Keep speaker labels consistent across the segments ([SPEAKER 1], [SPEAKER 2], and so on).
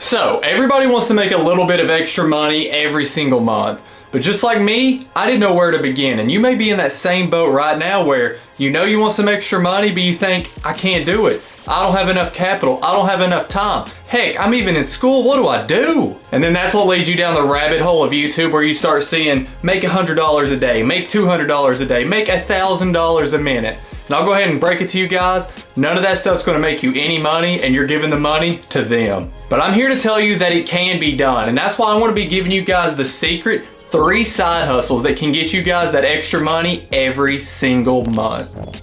[SPEAKER 1] So everybody wants to make a little bit of extra money every single month. But just like me, I didn't know where to begin. And you may be in that same boat right now where you know you want some extra money, but you think, I can't do it. I don't have enough capital. I don't have enough time. Heck, I'm even in school. What do I do? And then that's what leads you down the rabbit hole of YouTube where you start seeing make $100 a day, make $200 a day, make $1,000 a minute. And I'll go ahead and break it to you guys. None of that stuff's gonna make you any money and you're giving the money to them. But I'm here to tell you that it can be done. And that's why I wanna be giving you guys the secret 3 side hustles that can get you guys that extra money every single month.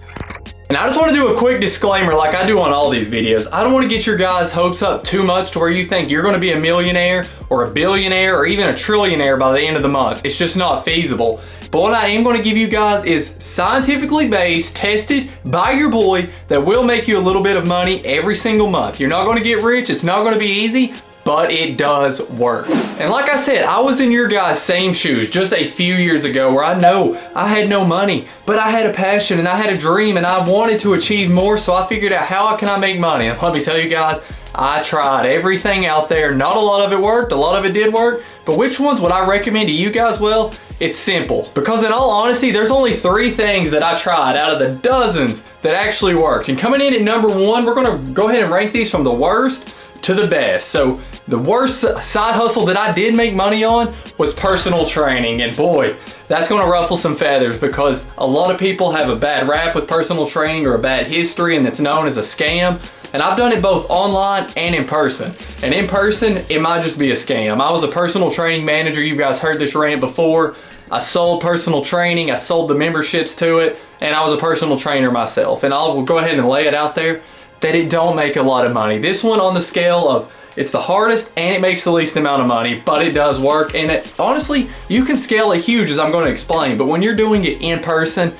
[SPEAKER 1] And I just want to do a quick disclaimer like I do on all these videos. I don't want to get your guys' hopes up too much to where you think you're going to be a millionaire or a billionaire or even a trillionaire by the end of the month. It's just not feasible. But what I am going to give you guys is scientifically based, tested by your boy that will make you a little bit of money every single month. You're not going to get rich. It's not going to be easy, but it does work. And like I said, I was in your guys' same shoes just a few years ago where I know I had no money, but I had a passion and I had a dream and I wanted to achieve more, so I figured out how can I make money. And let me tell you guys, I tried everything out there. Not a lot of it worked, a lot of it did work, but which ones would I recommend to you guys? Well, it's simple. Because in all honesty, there's only 3 things that I tried out of the dozens that actually worked. And coming in at number 1, we're gonna go ahead and rank these from the worst to the best. So the worst side hustle that I did make money on was personal training. And boy, that's gonna ruffle some feathers because a lot of people have a bad rap with personal training or a bad history and it's known as a scam. And I've done it both online and in person. And in person, it might just be a scam. I was a personal training manager. You guys heard this rant before. I sold personal training, I sold the memberships to it, and I was a personal trainer myself. And I'll go ahead and lay it out there that it don't make a lot of money. This one on the scale of it's the hardest and it makes the least amount of money, but it does work. And it, honestly, you can scale it huge as I'm going to explain, but when you're doing it in person,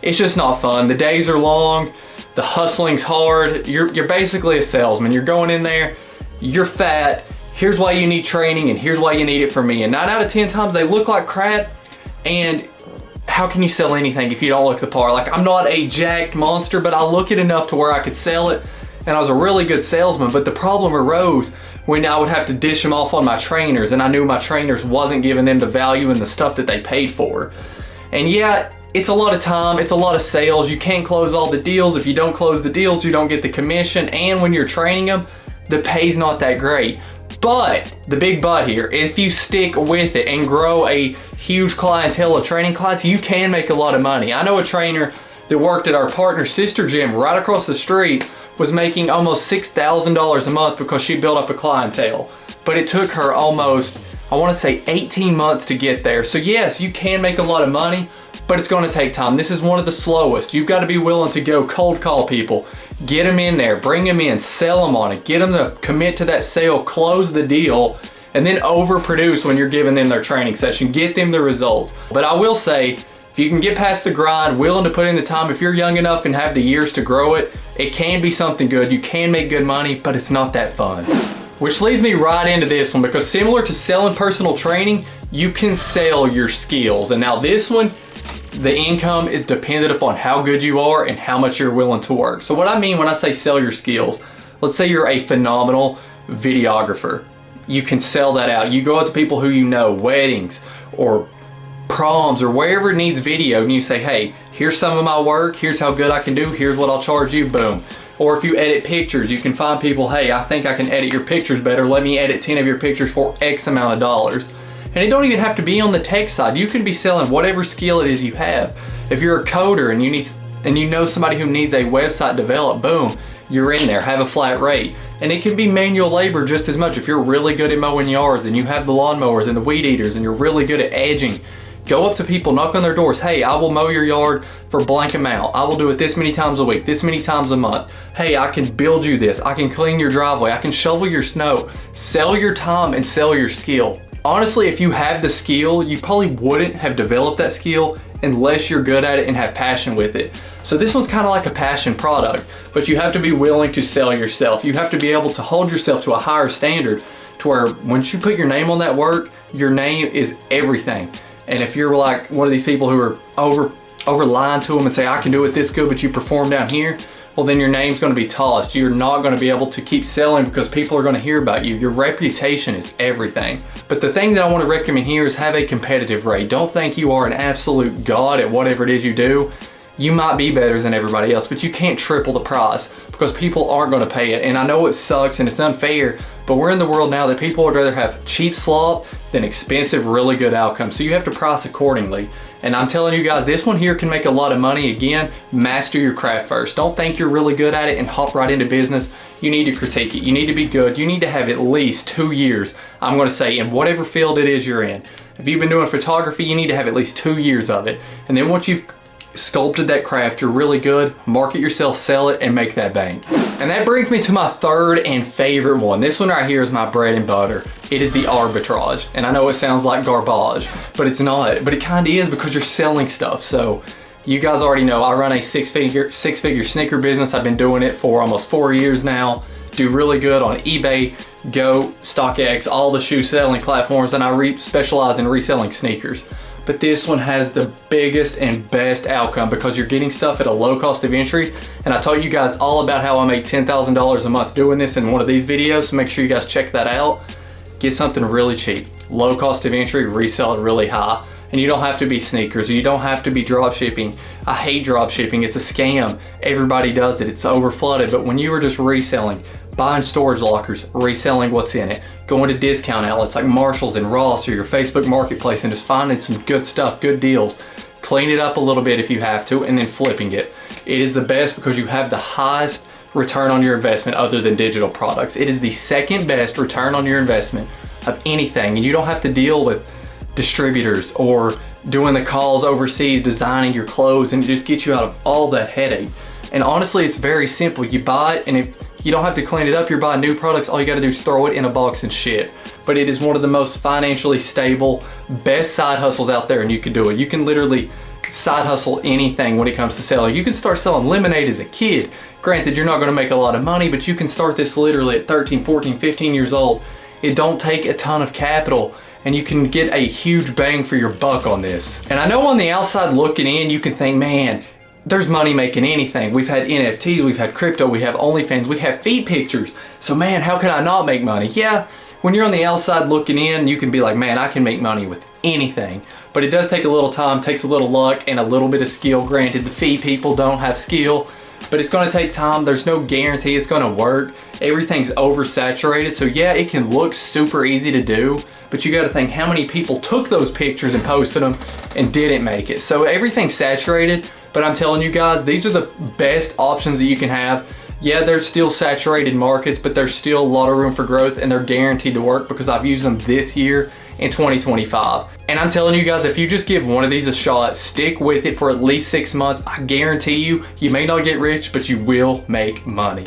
[SPEAKER 1] it's just not fun. The days are long, the hustling's hard. You're basically a salesman. You're going in there, you're fat, here's why you need training and here's why you need it from me. And 9 out of 10 times they look like crap, and how can you sell anything if you don't look the part? Like, I'm not a jacked monster, but I look it enough to where I could sell it. And I was a really good salesman, but the problem arose when I would have to dish them off on my trainers and I knew my trainers wasn't giving them the value and the stuff that they paid for. And yeah, it's a lot of time, it's a lot of sales. You can't close all the deals. If you don't close the deals, you don't get the commission. And when you're training them, the pay's not that great. But the big but here, if you stick with it and grow a huge clientele of training clients, you can make a lot of money. I know a trainer that worked at our partner sister gym right across the street was making almost $6,000 a month because she built up a clientele. But it took her almost, I want to say 18 months to get there. So yes, you can make a lot of money, but it's going to take time. This is one of the slowest. You've got to be willing to go cold call people, get them in there, bring them in, sell them on it, get them to commit to that sale, close the deal, and then overproduce when you're giving them their training session, get them the results. But I will say, if you can get past the grind, willing to put in the time, if you're young enough and have the years to grow it, it can be something good. You can make good money, but it's not that fun. Which leads me right into this one, because similar to selling personal training, you can sell your skills. And now this one, the income is dependent upon how good you are and how much you're willing to work. So what I mean when I say sell your skills, let's say you're a phenomenal videographer. You can sell that out. You go out to people who you know, weddings or proms or wherever it needs video, and you say, hey, here's some of my work, here's how good I can do, here's what I'll charge you, boom. Or if you edit pictures, you can find people, hey, I think I can edit your pictures better, let me edit 10 of your pictures for X amount of dollars. And it don't even have to be on the tech side. You can be selling whatever skill it is you have. If you're a coder and you know somebody who needs a website developed, boom, you're in there, have a flat rate. And it can be manual labor just as much. If you're really good at mowing yards and you have the lawnmowers and the weed eaters and you're really good at edging, go up to people, knock on their doors. Hey, I will mow your yard for blank amount. I will do it this many times a week, this many times a month. Hey, I can build you this. I can clean your driveway. I can shovel your snow. Sell your time and sell your skill. Honestly, if you have the skill, you probably wouldn't have developed that skill unless you're good at it and have passion with it. So this one's kind of like a passion product, but you have to be willing to sell yourself. You have to be able to hold yourself to a higher standard to where once you put your name on that work, your name is everything. And if you're like one of these people who are over lying to them and say, I can do it this good, but you perform down here, well then your name's gonna be tossed. You're not gonna be able to keep selling because people are gonna hear about you. Your reputation is everything. But the thing that I wanna recommend here is have a competitive rate. Don't think you are an absolute god at whatever it is you do. You might be better than everybody else, but you can't triple the price because people aren't gonna pay it. And I know it sucks and it's unfair, but we're in the world now that people would rather have cheap slop than expensive, really good outcomes. So you have to price accordingly. And I'm telling you guys, this one here can make a lot of money. Again, master your craft first. Don't think you're really good at it and hop right into business. You need to critique it. You need to be good. You need to have at least 2 years, I'm gonna say, in whatever field it is you're in. If you've been doing photography, you need to have at least 2 years of it. And then once you've sculpted that craft, you're really good, market yourself, sell it, and make that bank. And that brings me to my third and favorite one. This one right here is my bread and butter. It is the arbitrage. And I know it sounds like garbage, but it's not. But it kind of is because you're selling stuff. So you guys already know I run a six-figure sneaker business. I've been doing it for almost 4 years now. Do really good on eBay, Go, StockX, all the shoe selling platforms, and I specialize in reselling sneakers. But this one has the biggest and best outcome because you're getting stuff at a low cost of entry. And I taught you guys all about how I make $10,000 a month doing this in one of these videos, so make sure you guys check that out. Get something really cheap, low cost of entry, resell it really high. And you don't have to be sneakers, or you don't have to be drop shipping. I hate drop shipping, it's a scam. Everybody does it, it's over flooded. But when you are just reselling, buying storage lockers, reselling what's in it, going to discount outlets like Marshalls and Ross or your Facebook Marketplace and just finding some good stuff, good deals, clean it up a little bit if you have to, and then flipping it. It is the best because you have the highest return on your investment other than digital products. It is the second best return on your investment of anything, and you don't have to deal with distributors or doing the calls overseas, designing your clothes, and it just gets you out of all that headache. And honestly, it's very simple. You buy it, and if you don't have to clean it up, you're buying new products, all you gotta do is throw it in a box and ship. But it is one of the most financially stable, best side hustles out there, and you can do it. You can literally side hustle anything when it comes to selling. You can start selling lemonade as a kid. Granted, you're not gonna make a lot of money, but you can start this literally at 13, 14, 15 years old. It don't take a ton of capital, and you can get a huge bang for your buck on this. And I know on the outside looking in, you can think, man, there's money making anything. We've had NFTs, we've had crypto, we have OnlyFans, we have feed pictures. So man, how can I not make money? Yeah, when you're on the outside looking in, you can be like, man, I can make money with anything. But it does take a little time, takes a little luck and a little bit of skill. Granted, the feed people don't have skill, but it's gonna take time. There's no guarantee it's gonna work. Everything's oversaturated. So yeah, it can look super easy to do, but you gotta think how many people took those pictures and posted them and didn't make it. So everything's saturated. But I'm telling you guys, these are the best options that you can have. Yeah, there's still saturated markets, but there's still a lot of room for growth, and they're guaranteed to work because I've used them this year in 2025. And I'm telling you guys, if you just give one of these a shot, stick with it for at least 6 months, I guarantee you, you may not get rich, but you will make money.